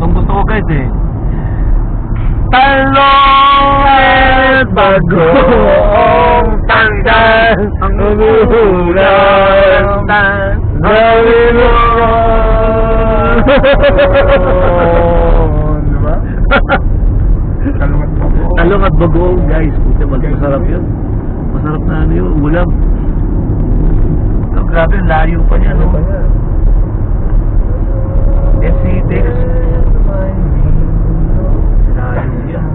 Itong gusto ko guys eh. Talong at bagong tanggal ang ulan nalilungan. Diba? Talong at bagong guys. Masarap yun. Masarap na ano yun, ulam. Oh, grabe, layo pa niya, no? FC6. Layo yan.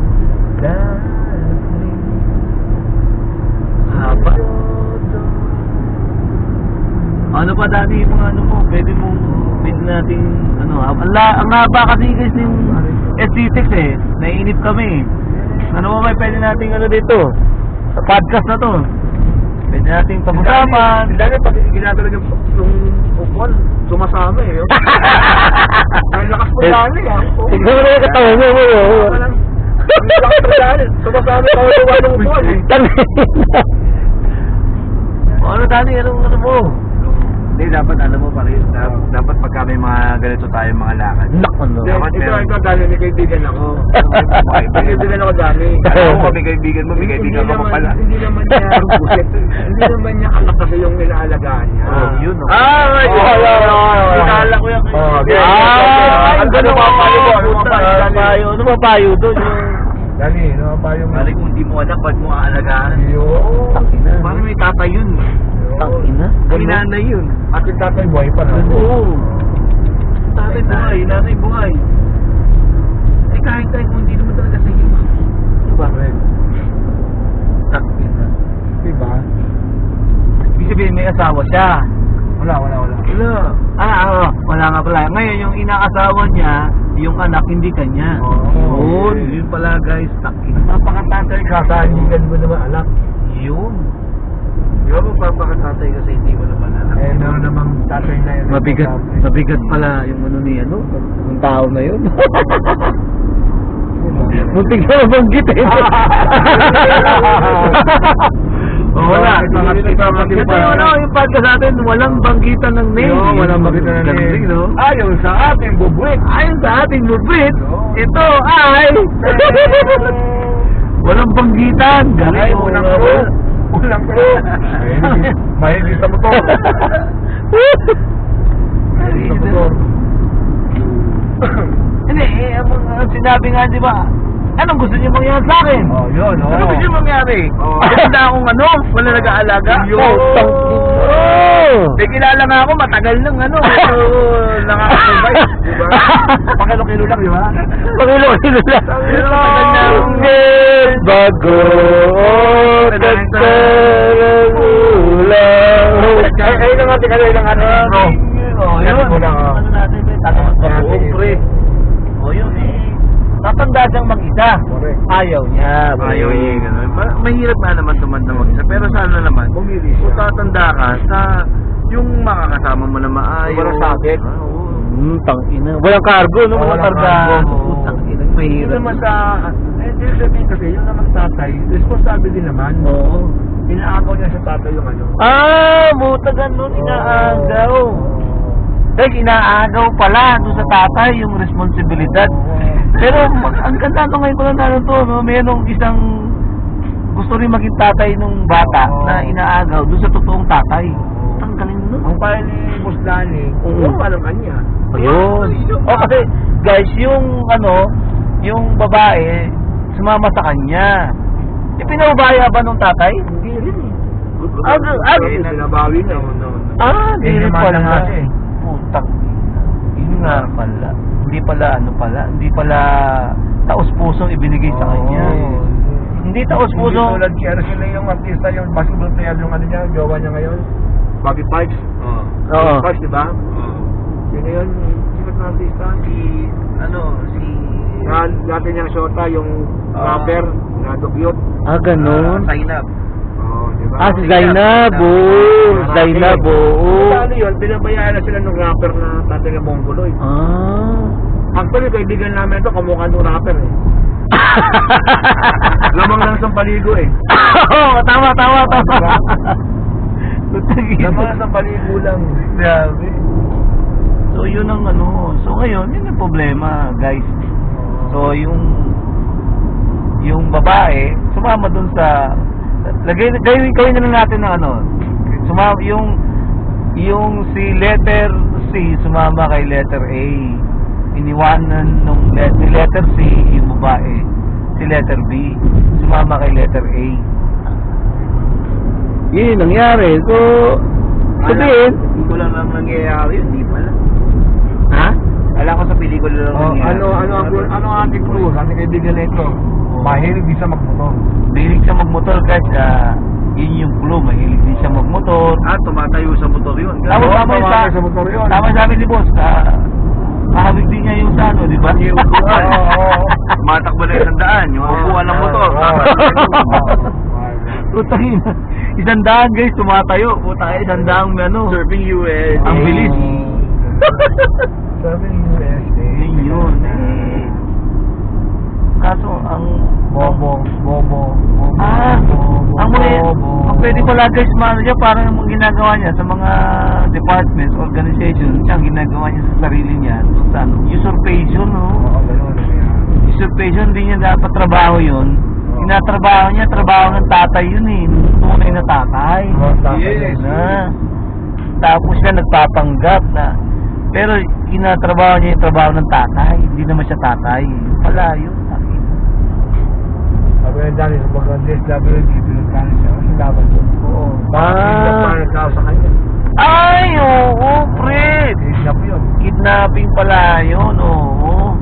Haba. Ano pa dati yung mga ano mo, pwede mong pwede natin, ano, ang haba kasi guys yung FC6 eh, naiinip kami. Ano mo may pwede natin ano dito, sa podcast na to. Pwede nating pag-usapan. Dahil pag ginagawa yung upuan, sumasama eh. Ang lakas mo dali ah. Tignan mo na yung katawan mo. Ang lakas mo dali. Sumasama yung kawan ng upuan eh. Ano dali, ano mo? Hindi, dapat alam mo pare, dapat pagka may mga ganito tayo mga lakad. Ito dali, may kaibigan ako. May kaibigan ako dali. Alam mo, may kaibigan mo, may kaibigan mo pala. Hindi naman niya anak kasi yung nilaalagaan niya. Yun. Kilala ko yan. Ano ba payo doon? Dali, ano pa yung... Balik kung di mo anak, ba't mo aalagaan? Yun. Parang may tatay yun. Tangina? May nanay yun. At yung tatay buhay pa na. Oo. Tatay buhay, nanay buhay. Eh kahit kung hindi naman talaga sa iyo. Diba? Tangina. Diba? Ibig sabihin may asawa siya. Wala. Wala nga pala. Ngayon yung inaasawa niya, yung anak hindi kanya. Yun pala guys, takin. Napakatatay ka, kaanigan mo naman anak. Yun. Di ba magpapakatatay kasi hindi mo naman anak? Eh, meron namang tatay na yun. Mabigat pala yung ano ni ano, yung tao na yun. Muntik na nabanggit eh. Wala. Ito yung podcast natin, walang banggitan ng name. Walang banggitan ng name. Ayon sa ating bubwit. Ito ay walang banggitan. Ay, unang ko. Mahigit sa motor. Hindi, sinabi nga di ba, anong gusto niyo mangyari sa akin? Yun. Ano gusto niyo mangyari? Ganda akong ano, wala nag-aalaga. May kilala nga ako, matagal nang ano. Nakakasabay. Diba? Pakilo-kilo lang, di ba? Pakilo-kilo lang. Longest bago nagtarang ulang. Ay, lang natin ano. Yun. Ano natin, pre? Yun eh. Tatanda siyang mag-isa. Ayaw niya. Ayaw niya yung gano'n. Mahirap nga naman tumanda mag-isa. Pero sana naman, kung tatanda ka sa yung makakasama mo na maayos. Walang sakit. Tangina. Walang cargo, no? Walang karga. Tangina. Mahirap. Yun naman sa... Hindi sabihin kasi, yun naman tatay, responsible din naman. Oo. Inaagaw niya sa tatay yung ano. Buta ganun. Inaagaw. Inaagaw pala doon sa tatay yung responsibilidad. Pero ang ganda nung ngayon ko lang nalang to, no? Mayroong isang gusto rin maging tatay nung bata na inaagaw doon sa totoong tatay. Ang galing nun. Ang pala ni Boss Danny, alam kanya. Ayun. Kasi guys, yung ano, yung babae, sumama sa kanya. Pinabaya ba nung tatay? Hindi rin eh. Pinabawi na. Di rin pala. Putak. Yun nga pala. Hindi pala taos-pusong ibinigay sa kanya. Hindi taos-pusong. Hindi tulad kaya sila yung artista, yung basketball player, yung ano niya, jowa niya ngayon. Bobby Pikes. Oo. Pikes, di ba? Yun na yun, sikat na artista. Dati niyang shota, yung rapper, na dugyot. Ganun. Zainab. Diba? Si Zainab. Zainab. Ano yun, pinabayaan na sila ng rapper na tatay na Mongoloid. Actually, kaibigan namin ito, kamukha ng rapper eh. Lamang lang sa paligo eh. Tama. Lamang lang sa paligo lang. Grabe. So So yun ang ano. So ngayon, yun yung problema, guys. So yung babae, sumama dun sa gawin na lang natin ng ano. Sumama yung si letter C sumama kay letter A. Iniwanan nung letter C yung babae. Si letter B sumama kay letter A. Yun yung nangyari. So sabihin, Hindi ko lang nangyayari yun, di pala. ha? Alam ko sa pelikula lang nangyayari. Ano ang ating clue? Ating kaibigan na ito. Mahilig din siya magmotor. Mahilig siya magmotor guys. Yun yung clue. Mahilig din siya magmotor. Tumatayo sa motor yun. Tama Tumatakbo sa motor yun. Tama sabi ni boss. Kahawig din niya yung sa ano, di ba? Yung upuan. Oo. Tumatakbo na yung daan, yung upuan ng motor. Putangin. 100 guys, tumatayo. Putangin, 100 ano. Surfing US. Ang bilis. Sabi ng USA. Yun. Kaso, ang Bobo. ang pwede pala guys, maano niya, parang ang ginagawa niya sa mga departments, organizations, ang ginagawa niya sa sarili niya, sa ano, usurpation, no? Oo, gano'n. Usurpation, hindi niya dapat trabaho yun. Tinatrabaho niya, trabaho ng tatay yun eh, tunay na tatay. Yes. Na. Tapos siya nagpapanggap na, pero tinatrabaho niya yung trabaho ng tatay, hindi naman siya tatay. Pala yun. Sabi na dami sa pag-address, WD, pinagkano siya. Kasi laban doon. Oo. Nagkao sa kanya. Ay, oo, Fred. Kidnap yun. Kidnapping pala yun, oo.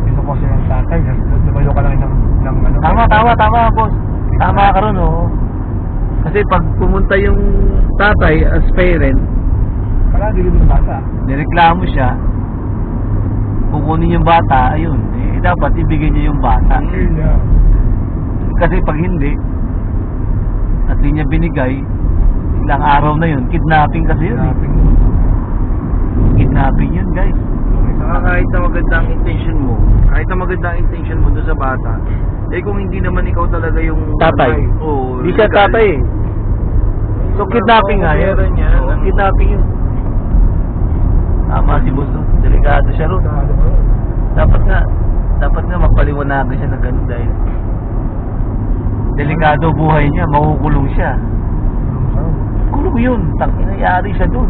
Gusto ko siya ng tatay. Lumayo ka lang ng ano. Tama, boss. Tama ka ron, oo. Kasi pag pumunta yung tatay as parent, Kaya hindi rin bata. nireklamo siya, kukunin yung bata, ayun, dapat ibigay niya yung bata. Yeah. Kasi pag hindi, at di niya binigay, ilang araw na yun, kidnapping kasi yun eh. Kidnapping yun, guys. Saka kahit na magandang intention mo, doon sa bata, kung hindi naman ikaw talaga yung Tatay. Oo. Di siya tatay eh. So kidnapping nga yun. Meron yan. Oo, kidnapping yun. Tama si boss, no? Delikado siya ron. Dapat nga mapaliwanagan siya na gano'n dahil delikado buhay niya, makukulong siya. Kulong yun, tangina, yari siya dun.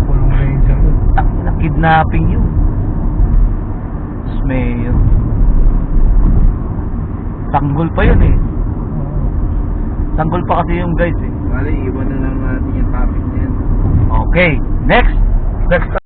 Kulong ranger yun. Tangina, kidnapping yun. Mayor. Sanggol pa yun eh. Sanggol pa kasi yung guys eh. Bali, iwan na lang natin yung topic niyan. Okay, next.